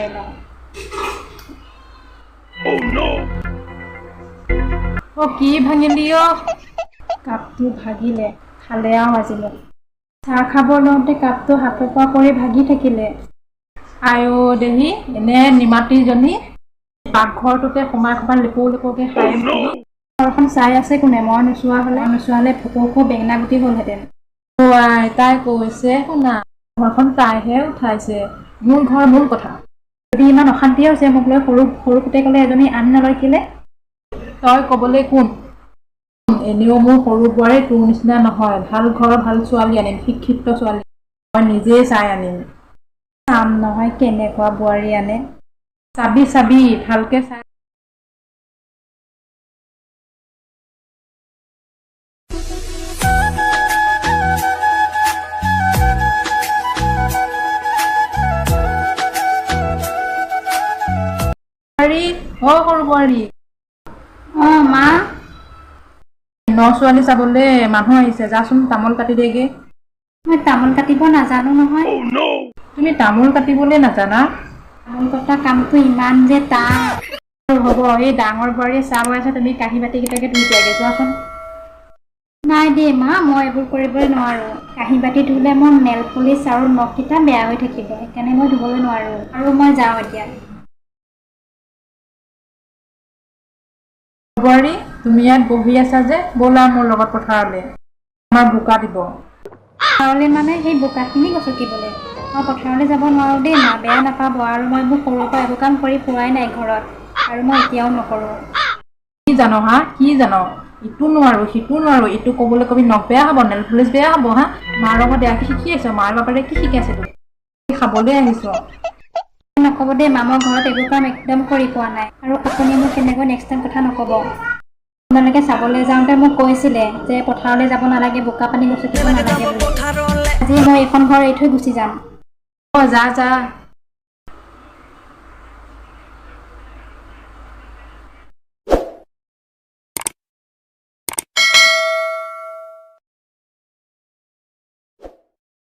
মাৰি লওঁ। কি ভাঙিলি কাপটো ভাগিলে, খালে আৰু আজিলৈ। চাহ খাব লওঁতে কাপটো হাতৰ পৰা পৰি ভাগি থাকিলে। আইও দেহি এনে নিমাতিজনী পাকঘৰটোতে সোমাই লিপৌকে খাই ঘৰখন চাই আছে কোনে? মই নোচোৱালে ভোকো বেঙেনা গুটি হ'লহেঁতেন। আই তাই কৈছে শুনা, ঘৰখন তাইহে উঠাইছে, মোৰ ঘৰ মোৰ কথা। যদি ইমান অশান্তি হৈছে মোক লৈ সৰু পুতেকলে এজনী আনি নলয় কেলে? তই কবলৈ কোন? এনেও মোৰ সৰু বোৱাৰী তোৰ নিচিনা নহয়, ভাল ঘৰৰ ভাল ছোৱালী আনিম, শিক্ষিত ছোৱালী। মই নিজেই চাই আনিম। চাম নহয় কেনেকুৱা বোৱাৰী আনে। চাবি ভালকে চাই। সৰু বোৱাৰী মা ছোৱালী চাবলৈ মানুহ আহিছে, যাচোন তামোল কাটি দেগে। মই তামোল কাটিব নাজানো নহয়। তুমি তামোল কাটিবলৈ নাজানা? তামোল কটা কামটো ইমান যে টান। হ'ব, এই ডাঙৰ বোৱাৰীয়ে চাহ বনাইছে, তুমি কাঁহী বাতি কেইটাকে ধুই দিয়াগে যোৱাচোন। নাই দেই মা, মই এইবোৰ কৰিবলৈ নোৱাৰোঁ। কাঁহী বাতি ধুলে মোৰ নেল পলিচ আৰু নখকেইটা বেয়া হৈ থাকিব, সেইকাৰণে মই ধুবলৈ নোৱাৰোঁ। আৰু মই যাওঁ এতিয়া। বোৱাৰী, তুমি ইয়াত বহি আছা যে, ব'লা মোৰ লগত পথাৰলৈ, আমাৰ বোকা দিব। পথাৰলৈ মানে সেই বোকাখিনি গছকিবলৈ? মই পথাৰলৈ যাব নোৱাৰোঁ দেই মা, বেয়া নাপাব। আৰু মই মোৰ সৰুৰ পৰা এইবোৰ কাম কৰি পোৱাই নাই ঘৰত, আৰু মই এতিয়াও নকৰোঁ। কি জানো হা, কি জানো? ইটো নোৱাৰো সিটো নোৱাৰো, ইটো ক'বলৈ কবি নখ বেয়া হ'ব, নেল পলিচ বেয়া হ'ব হা। মাৰ লগত এয়াকে শিকি আহিছ, মাৰ বাপেৰে কি শিকাইছে তোক? খাবলৈ আহিছ? নক'ব দেই মা, মই ঘৰত এইবোৰ কাম একদম কৰি পোৱা নাই। আৰু আপুনি মোক তেনেকৈ নেক্সট টাইম কথা নক'ব। আপোনালোকে চাবলৈ যাওঁতে মোক কৈছিলে যে পথাৰলৈ যাব নালাগে, বোকা পানী গছকিব নালাগে বুলি। আজি মই এইখন ঘৰ এৰি থৈ গুচি যাম। যা